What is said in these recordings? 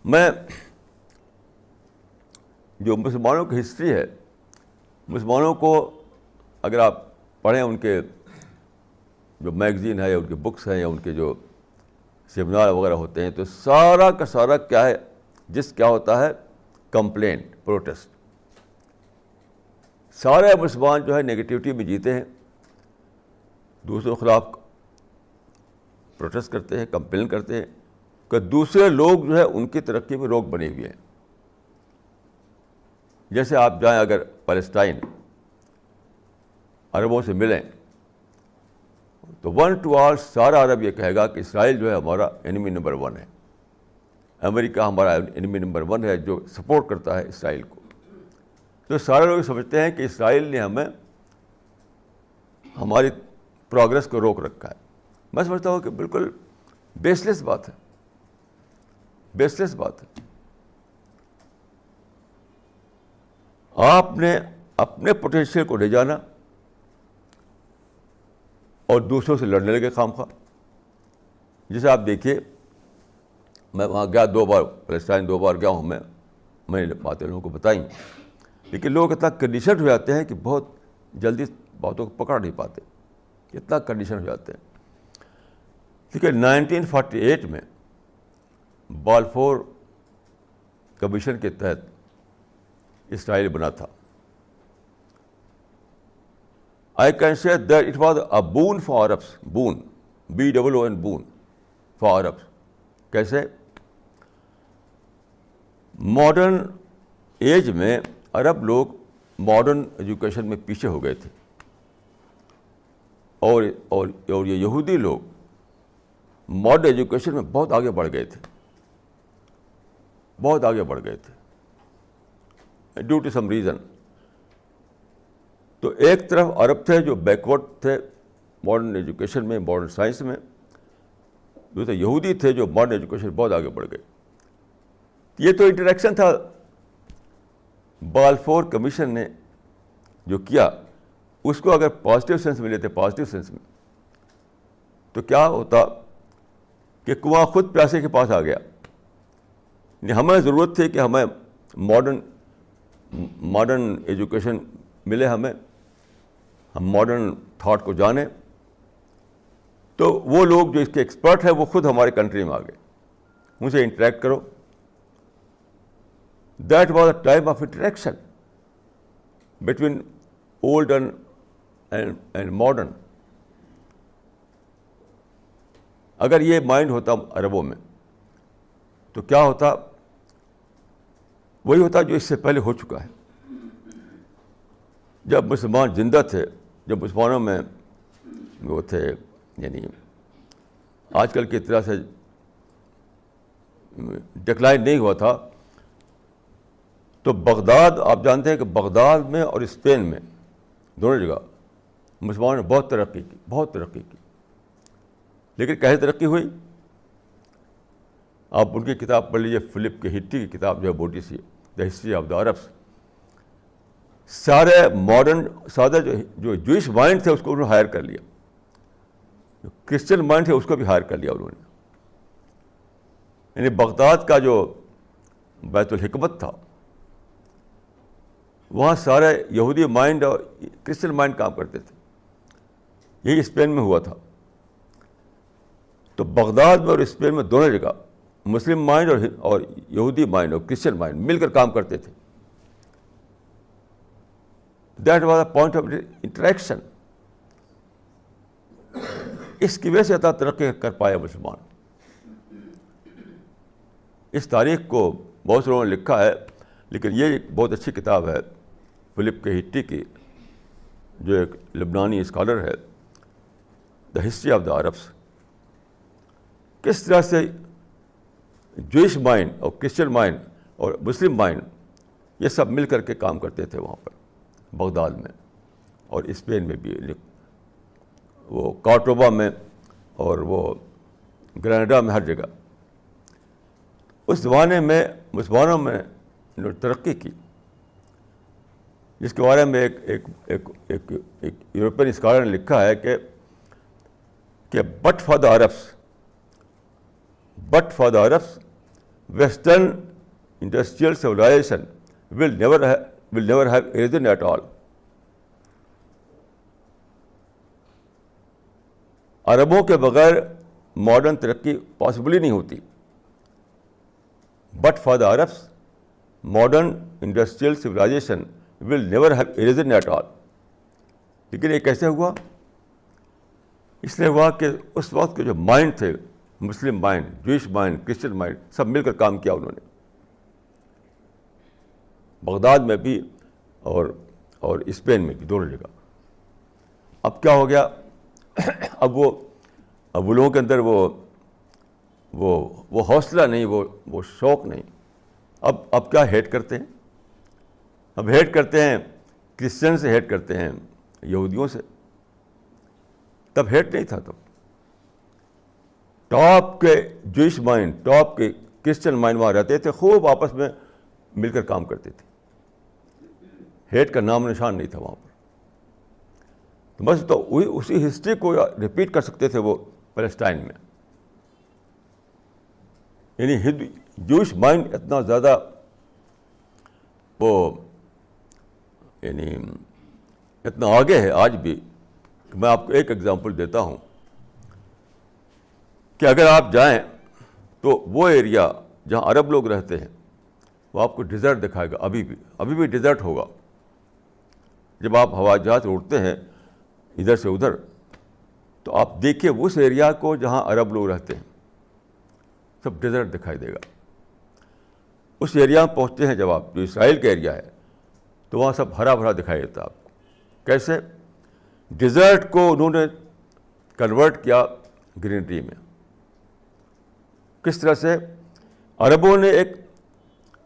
میں جو مسلمانوں کی ہسٹری ہے، مسلمانوں کو اگر آپ پڑھیں، ان کے جو میگزین ہے یا ان کے بکس ہیں یا ان کے جو سیمینار وغیرہ ہوتے ہیں، تو سارا کا سارا کیا ہے، کیا ہوتا ہے، کمپلینٹ، پروٹیسٹ. سارے مسلمان جو ہے نگیٹیوٹی میں جیتے ہیں، دوسروں کے خلاف پروٹیسٹ کرتے ہیں، کمپلین کرتے ہیں کہ دوسرے لوگ جو ہے ان کی ترقی میں روک بنے ہوئے ہیں. جیسے آپ جائیں اگر پیلسٹائن، عربوں سے ملیں تو ون ٹو آل سارا عرب یہ کہے گا کہ اسرائیل جو ہے ہمارا انیمی نمبر 1 ہے، امریکہ ہمارا انیمی نمبر 1 ہے جو سپورٹ کرتا ہے اسرائیل کو. تو سارے لوگ سمجھتے ہیں کہ اسرائیل نے ہمیں ہماری پروگرس کو روک رکھا ہے. میں سمجھتا ہوں کہ بالکل بیس لیس بات ہے، بیس لیس بات ہے. آپ نے اپنے پوٹینشیل کو لے جانا اور دوسروں سے لڑنے لگے خام خواہ. جیسے آپ دیکھیے، میں وہاں گیا 2 بار، پیلسٹائن 2 بار گیا ہوں میں نے باتیں لوگوں کو بتائیں، لیکن لوگ اتنا کنڈیشنڈ ہو جاتے ہیں کہ بہت جلدی باتوں کو پکڑ نہیں پاتے، اتنا کنڈیشن ہو جاتے ہیں. لیکن 1948 میں بالفور کمیشن کے تحت اسرائیل بنا تھا. I can say that it was a boon for Arabs, boon, B-O-O-N, boon for Arabs. کیسے؟ ماڈرن ایج میں عرب لوگ ماڈرن ایجوکیشن میں پیچھے ہو گئے تھے، اور یہ یہودی لوگ ماڈرن ایجوکیشن میں بہت آگے بڑھ گئے تھے، بہت آگے بڑھ گئے تھے ڈیو ٹو سم ریزن. تو ایک طرف عرب تھے جو بیکورڈ تھے ماڈرن ایجوکیشن میں، ماڈرن سائنس میں، دوسرے یہودی تھے جو ماڈرن ایجوکیشن بہت آگے بڑھ گئے. یہ تو انٹریکشن تھا. بالفور کمیشن نے جو کیا اس کو اگر پازیٹیو سینس میں لیتے، پازیٹیو سینس میں، تو کیا ہوتا کہ کنواں خود پیاسے کے پاس آ گیا. ہمیں ضرورت تھی کہ ہمیں ماڈرن ایجوکیشن ملے، ہم ماڈرن تھاٹ کو جانیں. تو وہ لوگ جو اس کے ایکسپرٹ ہیں وہ خود ہمارے کنٹری میں آ گئے، ان سے انٹریکٹ کرو. That was a time of interaction between old and modern. اگر یہ مائنڈ ہوتا عربوں میں تو کیا ہوتا؟ وہی ہوتا جو اس سے پہلے ہو چکا ہے. جب مسلمان زندہ تھے، جب مسلمانوں میں وہ تھے، یعنی آج کل کی طرح سے ڈکلائن نہیں ہوا تھا، تو بغداد، آپ جانتے ہیں کہ بغداد میں اور اسپین میں دونوں جگہ مسلمانوں نے بہت ترقی کی، بہت ترقی کی. لیکن کیسے ترقی ہوئی؟ آپ ان کی کتاب پڑھ لیجیے، فلپ کے ہٹی کی کتاب جو ہے موٹی سی، the history of the Arabs. سارے ماڈرن سادہ جو جوئش مائنڈ تھے اس کو انہوں نے ہائر کر لیا، جو کرسچن مائنڈ تھے اس کو بھی ہائر کر لیا انہوں نے. یعنی بغداد کا جو بیت الحکمت تھا وہاں سارے یہودی مائنڈ اور کرسچن مائنڈ کام کرتے تھے. یہی اسپین میں ہوا تھا. تو بغداد میں اور اسپین میں دونوں جگہ مسلم مائنڈ اور یہودی مائنڈ اور کرسچن مائنڈ مل کر کام کرتے تھے. That was a point of interaction. اس کی وجہ سے اتنا ترقی کر پایا مسلمان. اس تاریخ کو بہت سے لوگوں نے لکھا ہے، لیکن یہ ایک بہت اچھی کتاب ہے فلپ کے ہٹی کی، جو ایک لبنانی اسکالر ہے، دا ہسٹری آف دا عربس. کس طرح سے جوئش مائنڈ اور کرسچن مائنڈ اور مسلم مائنڈ یہ سب مل کر کے کام کرتے تھے وہاں پر بغداد میں اور اسپین میں بھی، وہ کارٹوبا میں اور وہ گریناڈا میں، ہر جگہ. اس زمانے میں مسلمانوں میں ترقی کی، جس کے بارے میں ایک یورپین اسکالر نے لکھا ہے کہ but for the Arabs Western industrial civilization will never have arisen at all. عربوں کے بغیر ماڈرن ترقی پاسبل ہی نہیں ہوتی. But for the Arabs modern industrial civilization will never have arisen at all. لیکن یہ کیسے ہوا؟ اس لیے ہوا کہ اس وقت کے جو مائنڈ تھے، مسلم mind, Jewish mind, Christian mind, سب مل کر کام کیا انہوں نے، بغداد میں بھی اور اسپین میں بھی، دونوں جگہ. اب کیا ہو گیا؟ اب وہ لوگوں کے اندر وہ حوصلہ نہیں، وہ شوق نہیں. اب کیا ہیٹ کرتے ہیں؟ اب ہیٹ کرتے ہیں کرسچن سے، ہیٹ کرتے ہیں یہودیوں سے. تب ہیٹ نہیں تھا. تب ٹاپ کے جوئش مائنڈ، ٹاپ کے کرسچن مائنڈ وہاں رہتے تھے، خوب آپس میں مل کر کام کرتے تھے. ہیٹ کا نام نشان نہیں تھا وہاں پر. بس تو اسی ہسٹری کو ریپیٹ کر سکتے تھے وہ پیلسٹائن میں. یعنی جوئش مائنڈ اتنا زیادہ وہ یعنی اتنا آگے ہے آج بھی. میں آپ کو ایک ایگزامپل دیتا ہوں کہ اگر آپ جائیں تو وہ ایریا جہاں عرب لوگ رہتے ہیں وہ آپ کو ڈیزرٹ دکھائے گا. ابھی بھی ڈیزرٹ ہوگا. جب آپ ہوائی جہاز سے اڑتے ہیں ادھر سے ادھر تو آپ دیکھیے اس ایریا کو جہاں عرب لوگ رہتے ہیں سب ڈیزرٹ دکھائی دے گا. اس ایریا میں پہنچتے ہیں جب آپ، جو اسرائیل کا ایریا ہے، تو وہاں سب ہرا بھرا دکھائی دیتا ہے آپ کو. کیسے؟ ڈیزرٹ کو انہوں نے کنورٹ کیا گرینری میں. کس طرح سے؟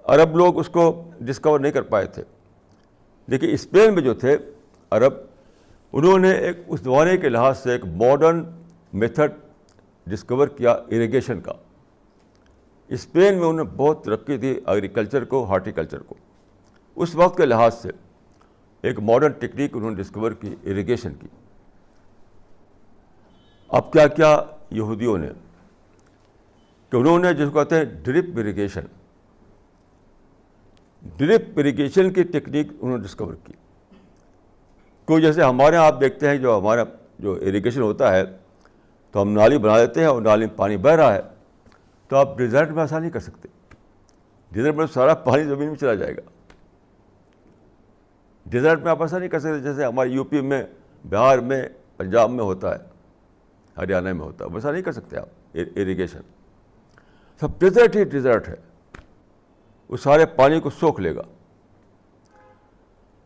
عرب لوگ اس کو ڈسکور نہیں کر پائے تھے، لیکن اسپین میں جو تھے عرب، انہوں نے اس زمانے کے لحاظ سے ایک ماڈرن میتھڈ ڈسکور کیا اریگیشن کا. اسپین میں انہوں نے بہت ترقی دی ایگریکلچر کو، ہارٹیکلچر کو. اس وقت کے لحاظ سے ایک ماڈرن ٹیکنیک انہوں نے ڈسکور کی اریگیشن کی. اب کیا کیا یہودیوں نے کہ انہوں نے جس کو کہتے ہیں ڈرپ اریگیشن کی ٹیکنیک انہوں نے ڈسکور کی. کوئی جیسے ہمارے یہاں آپ دیکھتے ہیں جو اریگیشن ہوتا ہے تو ہم نالی بنا دیتے ہیں اور نالی میں پانی بہہ رہا ہے، تو آپ ڈیزرٹ میں ایسا نہیں کر سکتے. ڈیزرٹ میں سارا پانی زمین میں چلا جائے گا. ڈیزرٹ میں آپ ایسا نہیں کر سکتے جیسے ہمارے یو پی میں، بہار میں، پنجاب میں ہوتا ہے، ہریانہ میں ہوتا ہے. ویسا نہیں کر سکتے آپ اریگیشن. سب ڈیزرٹ ہی ڈیزرٹ ہے، وہ سارے پانی کو سوکھ لے گا.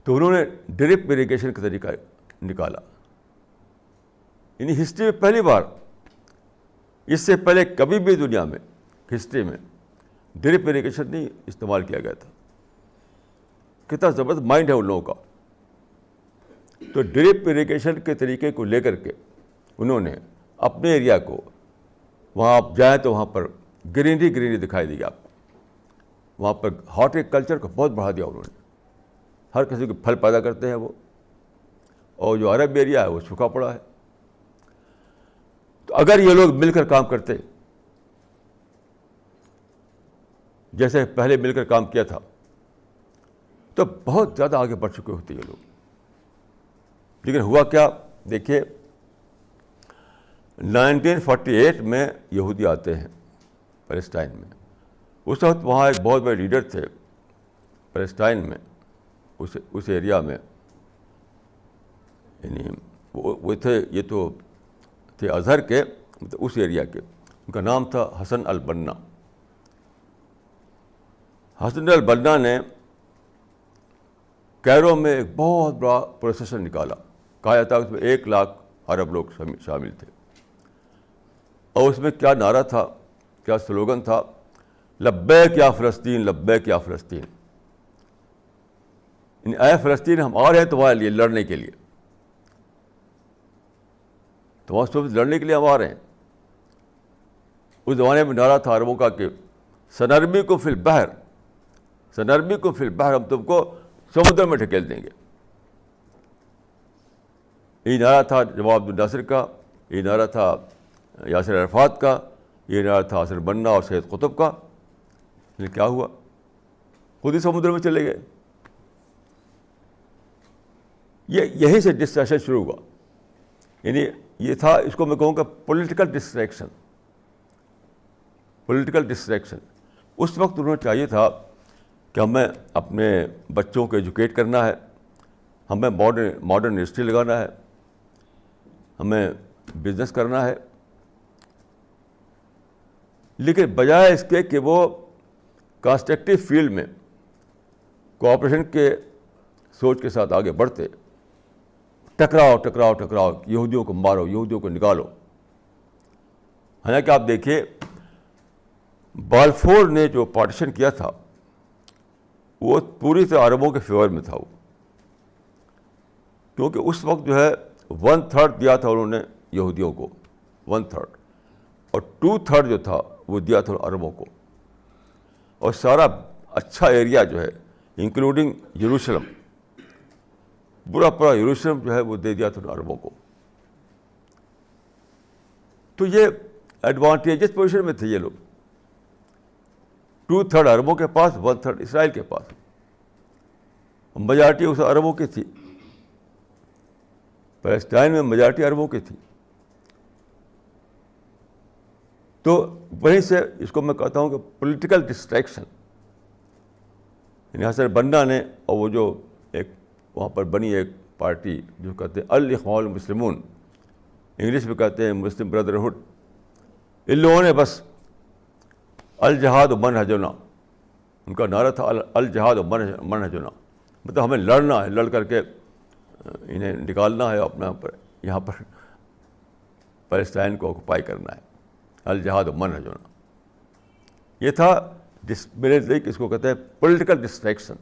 تو انہوں نے ڈرپ اریگیشن کا طریقہ نکالا. یعنی ہسٹری میں پہلی بار، اس سے پہلے کبھی بھی دنیا میں ہسٹری میں ڈرپ اریگیشن نہیں استعمال کیا گیا تھا. کتنا زبردست مائنڈ ہے ان لوگوں کا. تو ڈرپ اریگیشن کے طریقے کو لے کر کے انہوں نے اپنے ایریا کو، وہاں آپ جائیں تو وہاں پر گرینری دکھائی دی آپ کو. وہاں پر ہارٹیکلچر کو بہت بڑھا دیا انہوں نے. ہر قسم کے پھل پیدا کرتے ہیں وہ. اور جو عرب ایریا ہے وہ سوکھا پڑا ہے. تو اگر یہ لوگ مل کر کام کرتے جیسے پہلے مل کر کام کیا تھا تو بہت زیادہ آگے بڑھ چکے ہوتے یہ لوگ. لیکن ہوا کیا؟ دیکھیے 1948 میں یہودی آتے ہیں پیلسٹائن میں. اس وقت وہاں ایک بہت بڑے لیڈر تھے پیلسٹائن میں، اس ایریا میں. یعنی وہ تھے، یہ تو تھے ازہر کے، اس ایریا کے. ان کا نام تھا حسن البنا. حسن البنا نے کیرو میں ایک بہت بڑا پروسیسن نکالا. کہا جاتا ہے اس میں 1 لاکھ عرب لوگ شامل تھے. اور اس میں کیا نعرہ تھا، کیا سلوگن تھا؟ لبیک یا فلسطین، لبیک یا فلسطین. اے فلسطین، ہم آ رہے ہیں تمہارے لیے لڑنے کے لیے، تمہارے ساتھ لڑنے کے لیے ہم آ رہے ہیں. اس زمانے میں نعرہ تھا عربوں کا کہ سنرمی کو فی البحر، سنرمی کو فی البحر، ہم تم کو سمندر میں ڈھکیل دیں گے. یہ نعرہ تھا جمال عبد الناصر کا، یہ نعرہ تھا یاسر عرفات کا، یہ نعرہ تھا حسن البنا اور سید قطب کا. لیکن کیا ہوا؟ خود ہی سمندر میں چلے گئے. یہیں سے ڈسٹریکشن شروع ہوا. یعنی یہ تھا, اس کو میں کہوں گا پولیٹیکل ڈسٹریکشن. Political distraction. اس وقت انہوں نے چاہیے تھا کہ ہمیں اپنے بچوں کو ایجوکیٹ کرنا ہے, ہمیں ماڈرن انڈسٹری لگانا ہے, ہمیں بزنس کرنا ہے, لیکن بجائے اس کے کہ وہ کنسٹرکٹیو فیلڈ میں کوآپریشن کے سوچ کے ساتھ آگے بڑھتے, ٹکراؤ ٹکراؤ ٹکراؤ, یہودیوں کو مارو, یہودیوں کو نکالو. حالانکہ آپ دیکھیے بالفور نے جو پارٹیشن کیا تھا وہ پوری طرح عربوں کے فیور میں تھا وہ, کیونکہ اس وقت جو ہے 1/3 دیا تھا انہوں نے یہودیوں کو, 1/3, اور 2/3 جو تھا وہ دیا تھا عربوں کو. اور سارا اچھا ایریا جو ہے انکلوڈنگ یروشلم, پورا یروشلم جو ہے وہ دے دیا تھا عربوں کو. تو یہ ایڈوانٹیجز پوزیشن میں تھے یہ لوگ. 2/3 عربوں کے پاس, 1/3 اسرائیل کے پاس. میجارٹی اس عربوں کی تھی, پیلسٹائن میں میجارٹی عربوں کی تھی. تو وہیں سے اس کو میں کہتا ہوں کہ پولیٹیکل ڈسٹریکشن. یعنی حسن بنا نے, اور وہ جو ایک وہاں پر بنی ایک پارٹی جو کہتے ہیں الاخوان المسلمون, انگلش میں کہتے ہیں مسلم بردرہڈ, ان لوگوں نے بس الجہاد و منہجنا, ان کا نعرہ تھا الجہاد و منہجنا, مطلب ہمیں لڑنا ہے, لڑ کر کے انہیں نکالنا ہے اپنا پر, یہاں پر پیلسٹائن کو آکوپائی کرنا ہے, الجہاد و منہجنا. یہ تھا میرے نزدیک اس کو کہتے ہیں پولیٹیکل ڈسٹریکشن.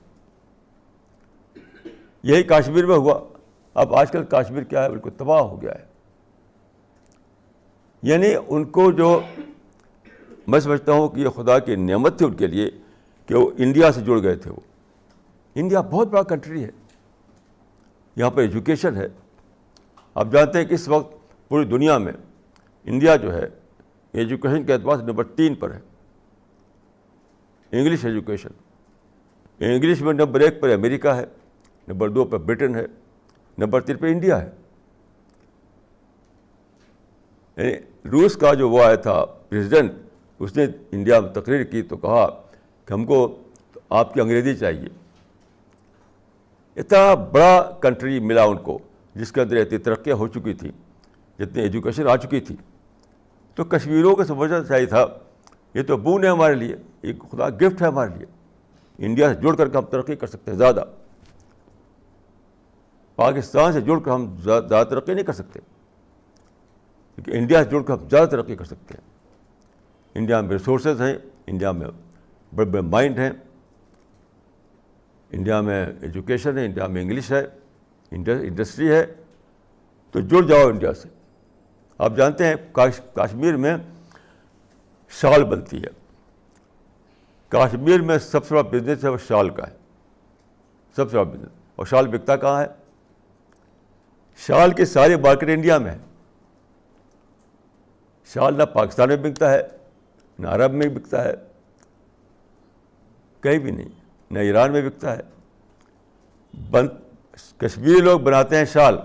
یہی کاشمیر میں ہوا. اب آج کل کاشمیر کیا ہے, بالکل تباہ ہو گیا ہے. یعنی ان کو جو میں سمجھتا ہوں کہ یہ خدا کی نعمت تھی ان کے لیے کہ وہ انڈیا سے جڑ گئے تھے. وہ انڈیا بہت بڑا کنٹری ہے, یہاں پر ایجوکیشن ہے. آپ جانتے ہیں کہ اس وقت پوری دنیا میں انڈیا جو ہے ایجوکیشن کے اعتبار سے نمبر 3 پر ہے. انگلش ایجوکیشن, انگلش میں نمبر 1 پر امریکہ ہے, نمبر 2 پر برٹن ہے, نمبر 3 پہ انڈیا ہے. یعنی روس کا جو وہ آیا تھا پریزیڈنٹ, اس نے انڈیا میں تقریر کی تو کہا کہ ہم کو آپ کی انگریزی چاہیے. اتنا بڑا کنٹری ملا ان کو جس کے اندر اتنی ترقیاں ہو چکی تھی, جتنی ایجوکیشن آ چکی تھی. تو کشمیریوں کو سمجھنا چاہیے تھا یہ تو بون ہے ہمارے لیے, ایک خدا گفٹ ہے ہمارے لیے. انڈیا سے جڑ کر کے ہم ترقی کر سکتے ہیں زیادہ, پاکستان سے جڑ کر ہم زیادہ ترقی نہیں کر سکتے, کیونکہ انڈیا سے جڑ کر ہم زیادہ ترقی کر سکتے ہیں. انڈیا میں ریسورسز ہیں, انڈیا میں بڑے بڑے مائنڈ ہیں, انڈیا میں ایجوکیشن ہے, انڈیا میں انگلش ہے, انڈسٹری ہے. تو جڑ جاؤ انڈیا سے. آپ جانتے ہیں کاشمیر میں شال بنتی ہے. کاشمیر میں سب سے بڑا بزنس ہے وہ شال کا ہے, سب سے بڑا بزنس. اور شال بکتا کہاں ہے؟ شال کی ساری مارکیٹ انڈیا میں ہے. شال نہ پاکستان میں بکتا ہے, نہ عرب میں بکتا ہے, کہیں بھی نہیں, نہ ایران میں بکتا ہے. کشمیری لوگ بناتے ہیں شال,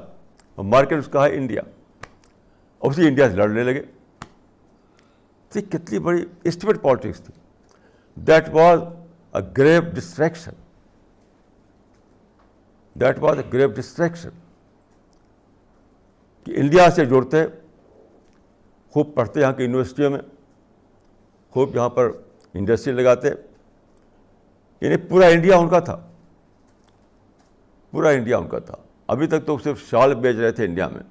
اور مارکیٹ اس کا ہے انڈیا, اور اسی انڈیا سے لڑنے لگے. تو کتنی بڑی اسٹیپڈ پالیٹکس تھی. That was a grave distraction, that was a grave distraction. کہ انڈیا سے جڑتے, خوب پڑھتے یہاں کی یونیورسٹیوں میں, خوب یہاں پر انڈسٹری لگاتے. یعنی پورا انڈیا ان کا تھا, پورا انڈیا ان کا تھا. ابھی تک تو صرف شال بیچ رہے تھے انڈیا میں,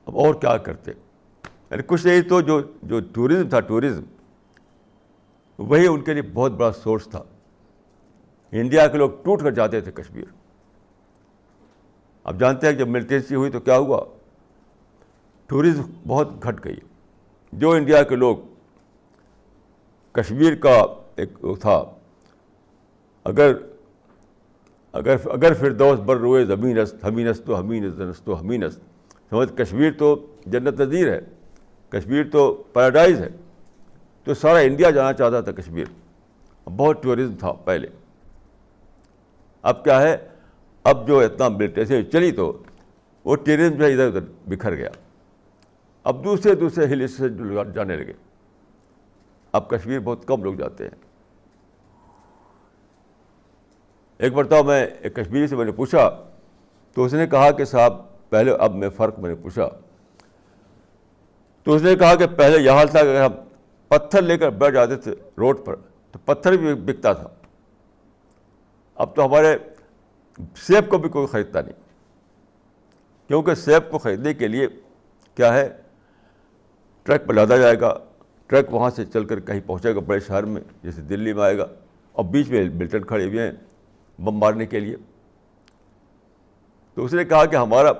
اب اور کیا کرتے. یعنی کچھ نہیں تو جو ٹورزم تھا, ٹورزم وہی ان کے لیے بہت بڑا سورس تھا. انڈیا کے لوگ ٹوٹ کر جاتے تھے کشمیر. اب جانتے ہیں کہ جب ملٹنسی ہوئی تو کیا ہوا, ٹورزم بہت گھٹ گئی. جو انڈیا کے لوگ کشمیر کا ایک تھا, اگر فردوس بر روئے زمین است ہمین است و ہمین است و ہمین است, سمجھ کشمیر تو جنت نظیر ہے, کشمیر تو پیراڈائز ہے. تو سارا انڈیا جانا چاہتا تھا کشمیر, بہت ٹورزم تھا پہلے. اب کیا ہے, اب جو اتنا ملٹریسی چلی تو وہ ٹورزم جو ہے ادھر ادھر بکھر گیا. اب دوسرے ہل اسٹیشن جانے لگے. اب کشمیر بہت کم لوگ جاتے ہیں. ایک مرتبہ میں ایک کشمیری سے میں نے پوچھا تو اس نے کہا کہ صاحب پہلے, اب میں فرق میں نے پوچھا تو اس نے کہا کہ پہلے یہ حال تھا کہ اگر ہم پتھر لے کر بیٹھ جاتے تھے روڈ پر تو پتھر بھی بکتا تھا. اب تو ہمارے سیب کو بھی کوئی خریدتا نہیں, کیونکہ سیب کو خریدنے کے لیے کیا ہے, ٹرک پہ لادا جائے گا, ٹرک وہاں سے چل کر کہیں پہنچے گا بڑے شہر میں, جیسے دلی میں آئے گا, اور بیچ میں ملٹن کھڑے ہوئے ہیں بم مارنے کے لیے. تو اس نے کہا کہ ہمارا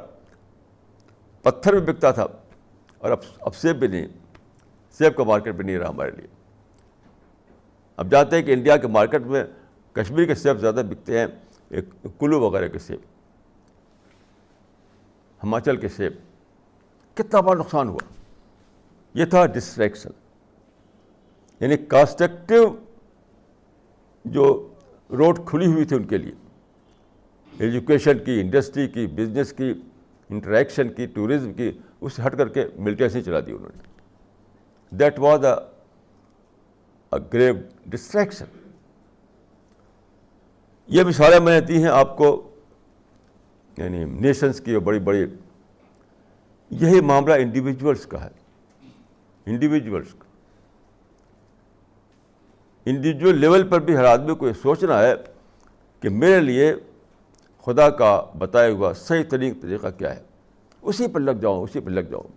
پتھر بھی بکتا تھا اور اب سیب بھی نہیں, سیب کا مارکیٹ بھی نہیں رہا ہمارے لیے. اب جانتے ہیں کہ انڈیا کے مارکیٹ میں کشمیر کے سیب زیادہ بکتے ہیں, ایک کلو وغیرہ کے سیب, ہماچل کے سیب. کتنا بڑا نقصان ہوا. یہ تھا ڈسٹریکشن, یعنی کانسٹرکٹیو جو روڈ کھلی ہوئی تھی ان کے لیے, ایجوکیشن کی, انڈسٹری کی, بزنس کی, انٹریکشن کی, ٹورزم کی, اس سے ہٹ کر کے ملٹریسی چلا دی انہوں نے. That was a grave distraction. یہ مثالیں میں نے دی ہیں آپ کو, یعنی نیشنز کی, بڑی بڑی. یہی معاملہ انڈیویجولس کا ہے, انڈیویجولس کا. انڈیویجول لیول پر بھی ہر آدمی کو یہ سوچنا ہے کہ میرے لیے خدا کا بتایا ہوا صحیح ترین طریقہ کیا ہے, اسی پر لگ جاؤں, اسی پر لگ جاؤں.